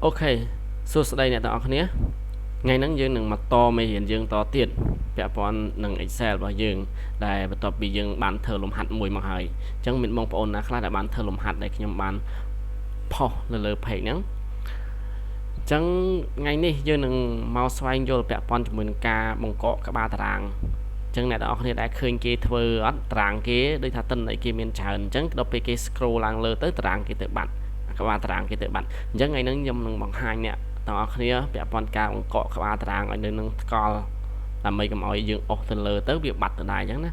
ok số đây này tao nhé ngày nắng dương đừng mặt to mày hiện dương to tiền vẽ bọn nâng Excel và dương để bắt tập bị dương bán thờ lồng hạt mùi mà hỏi chẳng mình mong bọn là khá là bán thờ lồng hạt để nhằm bán po lờ phải nắng chẳng ngày ní dương đừng mau xoay vô vẽ bọn cho mình ca bằng cọ các ba tàng chẳng này đó đã khơi kia thưa ớt tàng kia đây thà tân này kia miền trần chẳng đâu bị cái scroll lang lơ tới tàng kia tự bạn các bạn tàng kia tự bạn chẳng ngày nắng nhầm bằng hai nè tao kia vẽ bọn ca bằng cọ các bạn tàng ở nơi nâng co làm mấy cái mọi dương ốc từ lơ tới việc bật từ này chẳng đó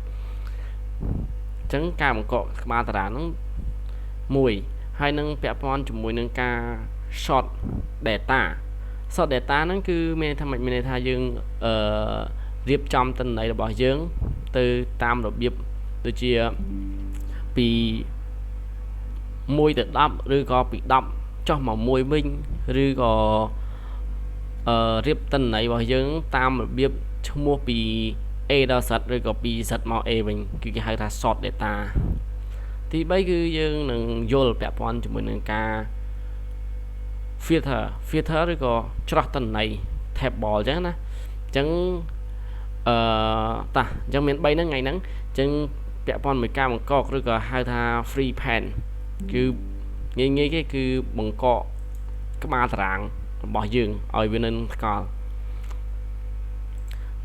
chẳng ca bằng cọ các bạn tàng nó mùi hai nâng vẽ bọn chụp mùi nâng ca short data nó cứ mê tham mình thay dương riêng trong tên này là bỏ dưỡng từ tam độ biếp từ chia vì môi tự đắp rồi có bị đậm cho màu môi minh rồi có riêng tên này bỏ dưỡng tam độ biếp mua vì e đa sạch rồi có bị sạch màu e mình cứ cái hai ta sọt để ta thì bây cứ dương nâng vô là bẹp cho mình nâng ca filter rồi có cho tên này thẹp bò chứ nè chẳng ta chẳng miền bay nó ngày nắng chẳng vẽ con mấy cao bằng cọ rồi có hai tha free pen cứ nghe cái cứ bằng cọ các ba tảng bỏ giường ở bên nên còn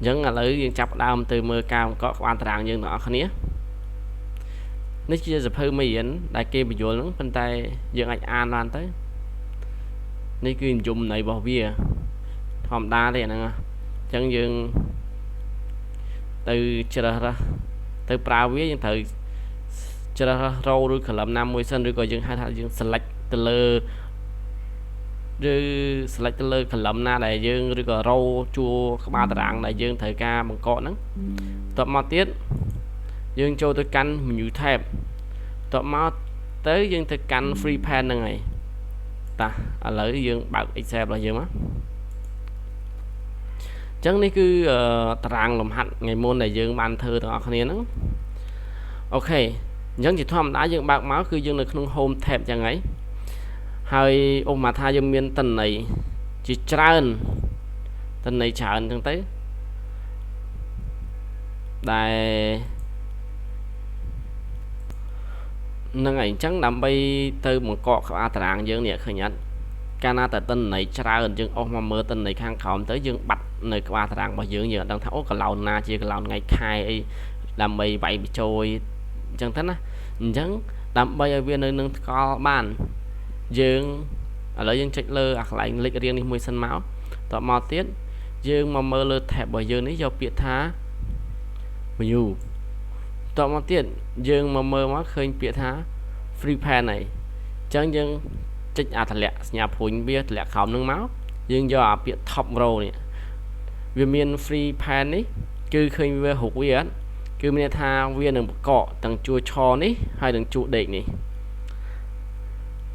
vẫn là lấy viên chập đam từ mưa cao có các ba tảng nhưng nó không nhé nếu chưa dập hơi mì ảnh đại kia bị dồn lắm bên tay dương anh an lan tới nếu cứ dùng này bỏ bia hòm đa thì nè chẳng dương từ chờ ra từ prao viết những thời chờ ra râu rồi khởi làm 50 sân rồi còn dương hai thằng dương select từ lơ rồi select từ lơ khởi làm na đại dương rồi còn râu chua các ba tảng đại dương thời ca bằng cọ nắng tập mà tiết dương cho tôi canh mình như thẹp tập mà tới dương thực canh free pen này ta lấy dương bảo Excel là dương á chẳng này cứ tàng làm hạt ngày môn này dương bàn thơ đó không nó ok chẳng chỉ thom đã dương bạc máu cứ dương được không home thẹp chẳng ấy hơi ôm mà tha dương miên tần này chỉ trơn tần này trả ơn tới đài nâng ảnh trắng nằm bay từ một cọ khá tàng dương nhẹ khởi nhất Cana tại tên này tra ơn dương ông mà mơ tên này khang khom tới dương bạch nơi qua thằng mà dương giờ đang tháo cái lầu na chia cái lầu ngày khai làm mày vậy bị trôi chẳng thế á chẳng làm bây giờ viên nơi nâng co bàn dương ở lấy dương trách lơ lại lịch riêng đi mùi sân máu tọa mò tiết dương mà mơ lơ thẹp bởi dương ấy do biệt thá nhiều tọa mò tiết dương mà mơ má khơi biệt thá free pen này chẳng dương trích thật lẹ nhà phun biết lẹ khom nước máu dương do biệt top row này vì miền free pen ấy cứ khơi về hụt viên cứ mình tha viên đừng cọ tầng chua cho ní hay đừng trụ đỉnh này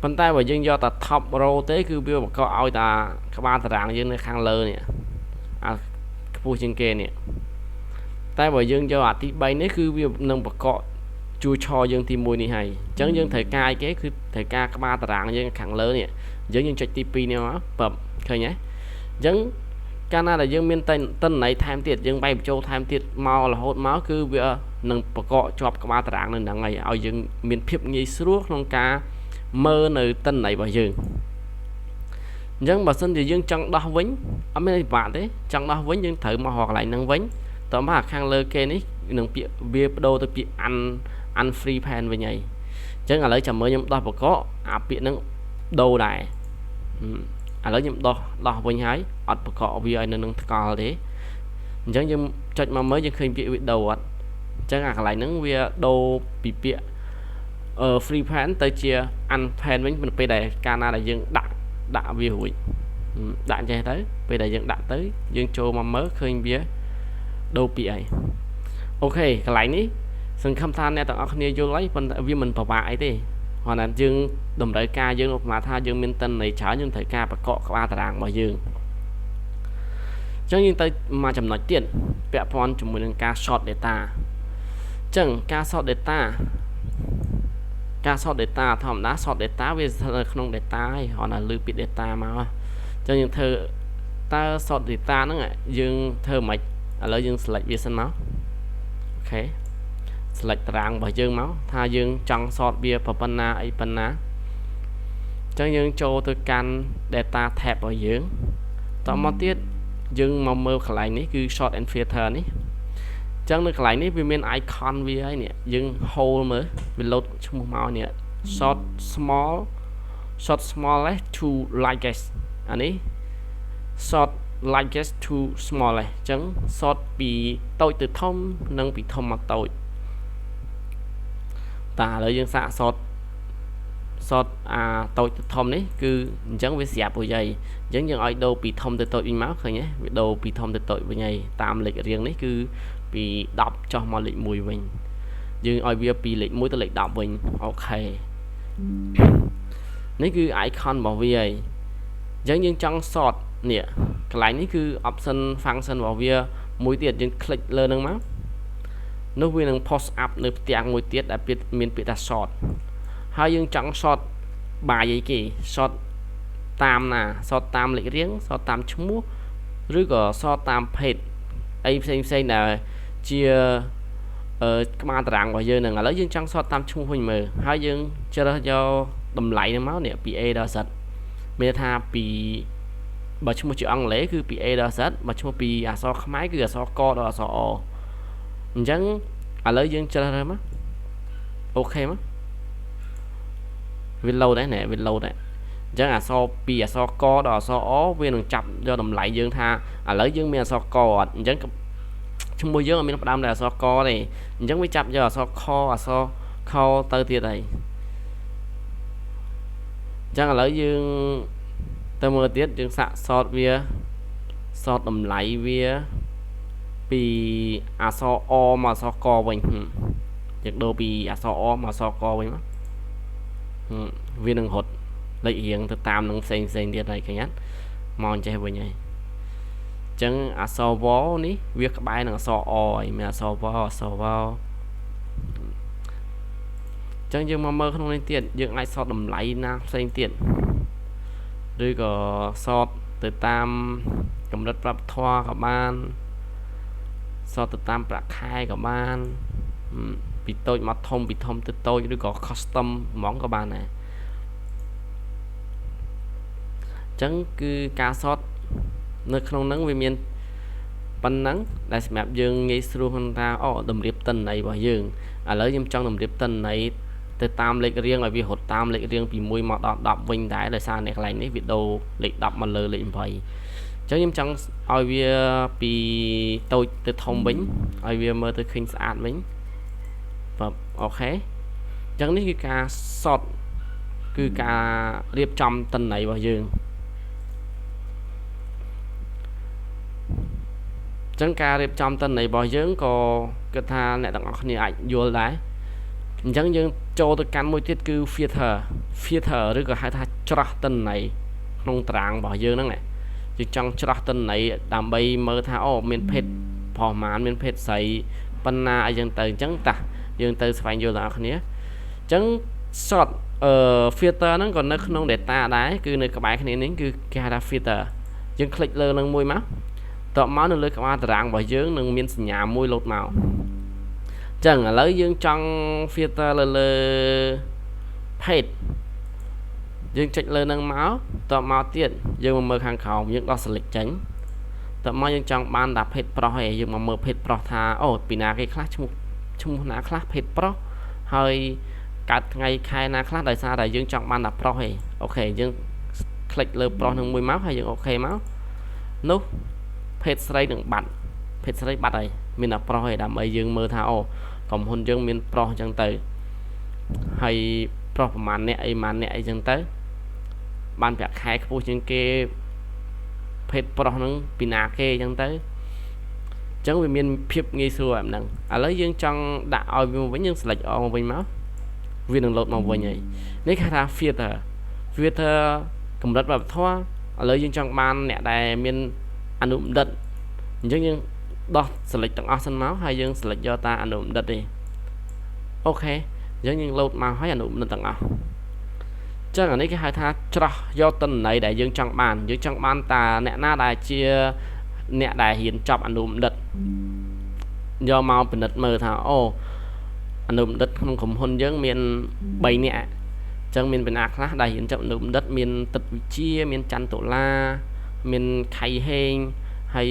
bàn tay và dương do ta top row tế cứ biết một cọ ao ta các bạn rằng dương khang lơ nè phu trên kê nè tay và dương do tí bay đấy cứ biết nâng một cọ chua cho dương thì mùi này hay chẳng dương thời ca cái cứ thời ca các ba rằng dương khang lơ nè giống như chạy tp nè bẩm khơi nhé giống Cana là dương miền tân này tham tiệt dương bay châu tham tiệt mau là hốt máu cứ việc nâng cọ chọp các ba tảng nên là ngày ao dương miền phiệp nghi suốt trong ca mơ nơi tân này vào dương dân bà sinh thì dương chẳng đo vĩnh ở bên bạn đấy chẳng đo vĩnh nhưng thử mà hoặc lại nâng vĩnh tóm mà khang lơ kê ní nâng bia đô tôi bị ăn free pen về nhảy chẳng là lấy chầm mới nhưng đo có bị nâng đồ đại lấy những đo với hái ọt cọ vì ai nâng cò thế chẳng như trách mà mới như khi bị đầu ạ chẳng lại nâng vì đồ bị bịa free pen tới chia ăn pen với mình bây đây Cana là dương đã vì hủy đạn chạy tới bây giờ dương đã tới dương cho mà mới khơi bia đồ bị ấy ok cái lại ní sân khăm than này tao không vô lấy vì mình bảo bại đi hoặc là dương đồng đại ca dương mà tha dương miền tân này trở nhưng thời ca và cọ ba tảng mà dương cho nhưng tới mà chậm nói tiền vẽ pon chúng mình ca short data chẳng ca short data thòm đá short data về không data hay họ là lưu bị data mà ចឹងយើងធ្វើតើ sort data ហ្នឹងយើងធ្វើមិនឥឡូវយើង select វាសិនមកអូខេ select តារាងរបស់យើងមកថាយើងចង់ sort វាប៉ុណ្ណាអីប៉ុណ្ណាចឹងយើងចូលទៅកាន់ data tab របស់យើងតមកទៀតយើងមកមើលកន្លែងនេះគឺ sort and filter នេះចឹងនៅកន្លែងនេះវាមាន icon វាហើយនេះយើង hold មើលវា load ឈ្មោះមកនេះ sort smallest to largest អានេះ sort largest to smallest ចឹង sort ពីតូចទៅធំនិងពីធំមកតូចតែឥឡូវយើងសាក sort តូចទៅធំនេះគឺអញ្ចឹងវាស្រាប់ហើយអញ្ចឹងយើងឲ្យដូរពីធំទៅតូចវិញមកឃើញទេវាដូរពីធំទៅតូចវិញហើយតាមលេខរៀងនេះគឺពី10ចុះមកលេខ1វិញយើងឲ្យវាពីលេខ1ទៅលេខ10វិញអូខេនេះគឺ icon របស់វាហើយអញ្ចឹងយើងចង់ sort នេះកន្លែងនេះគឺ option function របស់វាមួយទៀតយើង click លើនឹងមកនោះវានឹង post up នៅផ្ទាំងមួយទៀតដែលមានពាក្យថា sort ហើយយើងចង់ sort by អីគេ sort តាមណា sort តាមលេខរៀង sort តាមឈ្មោះឬក៏ sort តាម page អីផ្សេងដែលជាក្បាលតារាងរបស់យើងហ្នឹងឥឡូវយើងចង់ sort តាមឈ្មោះវិញមើលហើយយើងជ្រើសយកតម្លៃហ្នឹងមកនេះពី A ដល់ Z មានថាពីបើឈ្មោះជាអង់គ្លេសគឺពី A ដល់ Z បើឈ្មោះពីអក្សរខ្មែរគឺអក្សរកដល់អក្សរអអញ្ចឹងឥឡូវយើងជ្រើសរើសមកអូខេមកវា load ដែរណែវា load ដែរអញ្ចឹងអក្សរពីអក្សរកដល់អក្សរអវានឹងចាប់យកតម្លៃយើងថាឥឡូវយើងមានអក្សរកអត់អញ្ចឹងឈ្មោះយើងអត់មានផ្ដើមដោយអក្សរកទេអញ្ចឹងវាចាប់យកអក្សរខអក្សរខទៅទៀតហើយអញ្ចឹងឥឡូវយើងទៅមើលទៀតយើងសាក sort វា sort តម្លៃវាពីអក្សរអមកអក្សរកវិញយើងដូរពីអក្សរអមកអក្សរកវិញមកវានឹងរត់លេខរៀងទៅតាមនឹងផ្សេងទៀតហើយឃើញអត់មកអញ្ចេះវិញហើយអញ្ចឹងអក្សរវនេះវាក្បែរនឹងអក្សរអហើយមានអក្សរវអក្សរវអញ្ចឹងយើងមកមើលក្នុងនេះទៀតយើងអាច sort តម្លៃណាផ្សេងទៀតឬក៏ sort ទៅតាមកម្រិតប្រាប់ធម៌ក៏បាន sort ទៅតាមប្រាក់ខែក៏បានពីតូចមកធំពីធំទៅតូចឬក៏ custom ហ្មងក៏បានដែរអញ្ចឹងគឺការ sort នៅក្នុងហ្នឹងវាមានប៉ុណ្ណឹងដែលសម្រាប់យើងងាយស្រួលក្នុងថាតម្រៀបទិន្នន័យរបស់យើងឥឡូវខ្ញុំចង់តម្រៀបទិន្នន័យទៅតាមលេខរៀងឲ្យវារត់តាមលេខរៀងពី1មកដល់10វិញដែរដោយសារអ្នកកន្លែងនេះវាដូរលេខ10មកលើលេខ8អញ្ចឹងខ្ញុំចង់ឲ្យវាពីតូចទៅធំវិញឲ្យវាមើលទៅឃើញស្អាតវិញបាទអូខេអញ្ចឹងនេះគឺការ sort គឺការរៀបចំទិន្នន័យរបស់យើងអញ្ចឹងការរៀបចំទិន្នន័យរបស់យើងក៏គិតថាអ្នកទាំងអស់គ្នាអាចយល់ដែរអញ្ចឹងយើងចូលទៅកាន់មួយទៀតគឺ filter ឬក៏ហៅថាច្រោះទិន្នន័យក្នុងតារាងរបស់យើងហ្នឹងយើងចង់ច្រោះទិន្នន័យដើម្បីមើលថាមានភេទប្រមាណមានភេទស្រីប៉ុណ្ណាអីចឹងទៅអញ្ចឹងតាយើងទៅស្វែងយល់ទាំងអស់គ្នាអញ្ចឹង sort filter ហ្នឹងក៏នៅក្នុង data ដែរគឺនៅក្បែរគ្នានេះគឺគេហៅថា filter យើងคลิกលើនឹងមួយមកតបមកនៅលើក្បាលតារាងរបស់យើងនឹងមានសញ្ញាមួយ load មកអញ្ចឹងឥឡូវយើងចង់ filter លើ page យើងចុចលើនឹងមកតបមកទៀតយើងមកមើលខាងក្រោមយើងដោះ select ចេញតបមកយើងចង់បានតែ page ប្រុសឯងយើងមកមើល page ប្រុសថាពីណាគេខ្លះឈ្មោះណាខ្លះ page ប្រុសហើយកើតថ្ងៃខែណាខ្លះដោយសារតែយើងចង់បានតែប្រុសឯងអូខេយើងคลิกលើប្រុសនឹងមួយមកហើយយើងអូខេមកនោះ page ស្រីនឹងបាត់ page ស្រីបាត់ហើយមានតែប្រុសឯងដើម្បីយើងមើលថាក្រុមហ៊ុនយើងមានប្រុសអញ្ចឹងទៅហើយប្រុសប្រហែលអ្នកអីម៉ានអ្នកអីចឹងទៅបានប្រាក់ខែខ្ពស់ជាងគេភេទប្រុសហ្នឹងពីណាគេអញ្ចឹងទៅអញ្ចឹងវាមានភាពងាយស្រួលបែបហ្នឹងឥឡូវយើងចង់ដាក់ឲ្យវាវិញយើង select មកវិញមកវានឹង load មកវិញហើយនេះគេថា filter កម្រិតវប្បធម៌ឥឡូវយើងចង់បានអ្នកដែលមានអនុបណ្ឌិតអញ្ចឹងយើងដោះ select ទាំងអស់សិនមកហើយយើង select យកតាអនុបណ្ឌិតទេអូខេអញ្ចឹងយើង load មកហើយអនុបណ្ឌិតទាំងអស់អ ចឹងអានេះគេហៅថាច្រោះយកទិន្នន័យដែលយើងចង់បានតាអ្នកណាដែលជាអ្នកដែលរៀនចប់អនុបណ្ឌិតយកមកពិនិត្យមើលថាអូអនុបណ្ឌិតក្នុងក្រុមហ៊ុនយើងមាន3នាក់ចឹងមានបណ្ណាខ្លះដែលរៀនចប់អនុបណ្ឌិតមានទឹកវិជាមានច័ន្ទតុលាមានខៃហេងហើយ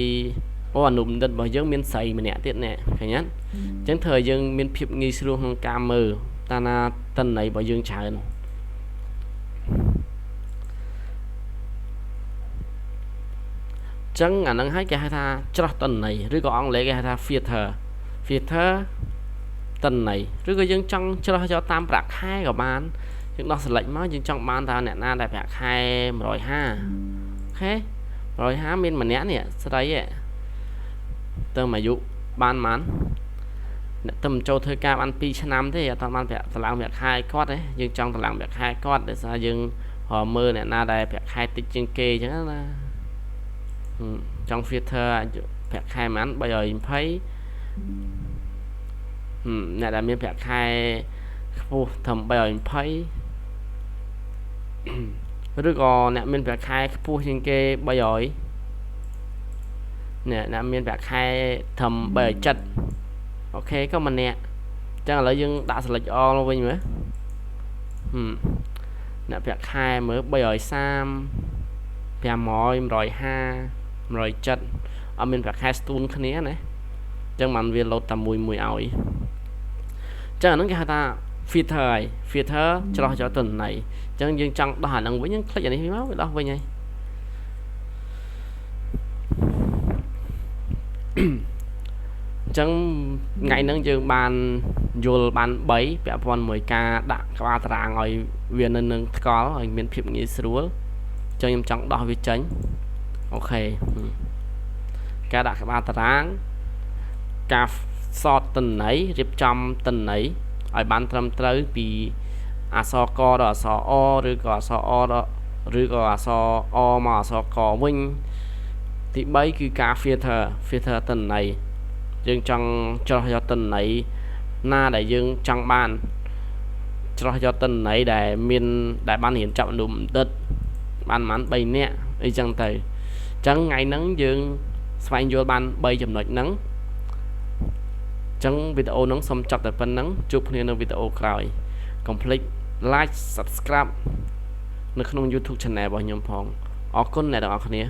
អូអនុបណ្ឌិតរបស់យើងមានស្រីម្នាក់ទៀតណែឃើញទេចឹងធ្វើឲ្យយើងមានភាពងាយស្រួលក្នុងការមើលតាណាទិន្នន័យរបស់យើងច្រើនចឹងអានឹងហើយគេហៅថាច្រោះទិន្នន័យឬក៏អង់គ្លេសគេហៅថា filter ទិន្នន័យឬក៏យើងចង់ច្រោះយកតាមប្រាក់ខែក៏បានយើងដោះ select មកយើងចង់បានតើអ្នកណាដែលប្រាក់ខែ150អូខេ150មានម្នាក់នេះស្រីឯងទៅអាយុបានប៉ុន្មានអ្នកទៅចូលធ្វើការបាន2ឆ្នាំទេអត់បានប្រាក់តម្លើងប្រាក់ខែគាត់ទេយើងចង់តម្លើងប្រាក់ខែគាត់ដោយសារយើងមើលអ្នកណាដែលប្រាក់ខែតិចជាងគេអញ្ចឹងណាចង់ filter ប្រាក់ខែប៉ុន្មាន320អ្នកដែលមានប្រាក់ខែខ្ពស់ត្រឹម320ឬក៏អ្នកមានប្រាក់ខែខ្ពស់ជាងគេ300អ្នកមានប្រាក់ខែត្រឹម370អូខេក៏ម្នាក់អញ្ចឹងឥឡូវយើងដាក់ select all មកវិញមើលអ្នកប្រាក់ខែមើល330 500 150 170អត់មានប្រាក់ខែស្ទូនគ្នាណាអញ្ចឹងបានវាលោតតែមួយឲ្យអញ្ចឹងអាហ្នឹងគេហៅថា filter ហើយ filter ច្រោះយកទិន្នន័យអញ្ចឹងយើងចង់ដោះអាហ្នឹងវិញយើងคลิกអានេះមកវាដោះវិញហើយអញ្ចឹងថ្ងៃហ្នឹងយើងបានយល់បាន3ពាក់ព័ន្ធមួយការដាក់ក្បាលតារាងឲ្យវានៅនឹងថ្កល់ឲ្យមានភាពងាយស្រួលអញ្ចឹងខ្ញុំចង់ដោះវាចេញអូខេការដាក់ក្បាលតារាងការសតទិន្នន័យរៀបចំទិន្នន័យឲ្យបានត្រឹមត្រូវពីអក្សរកដល់អក្សរអឬក៏អក្សរអដល់ឬក៏អក្សរអមកអក្សរកវិញទី3គឺការ filter ទិន្នន័យយើងចង់ច្រោះយកទិន្នន័យណាដែលយើងចង់បានច្រោះយកទិន្នន័យដែលមានដែលបានរៀនចប់អនុបណ្ឌិតបានប្រហែល3នាក់អីចឹងទៅអញ្ចឹងថ្ងៃហ្នឹងយើងស្វែងយល់បាន3ចំណុចហ្នឹងអញ្ចឹងវីដេអូហ្នឹងសូមចប់តែប៉ុណ្្នឹងជួបគ្នានៅវីដេអូក្រោយកុំភ្លេច like subscribe នៅក្នុង YouTube Channel របស់ខ្ញុំផងអរគុណអ្នកទាំងអស់គ្នា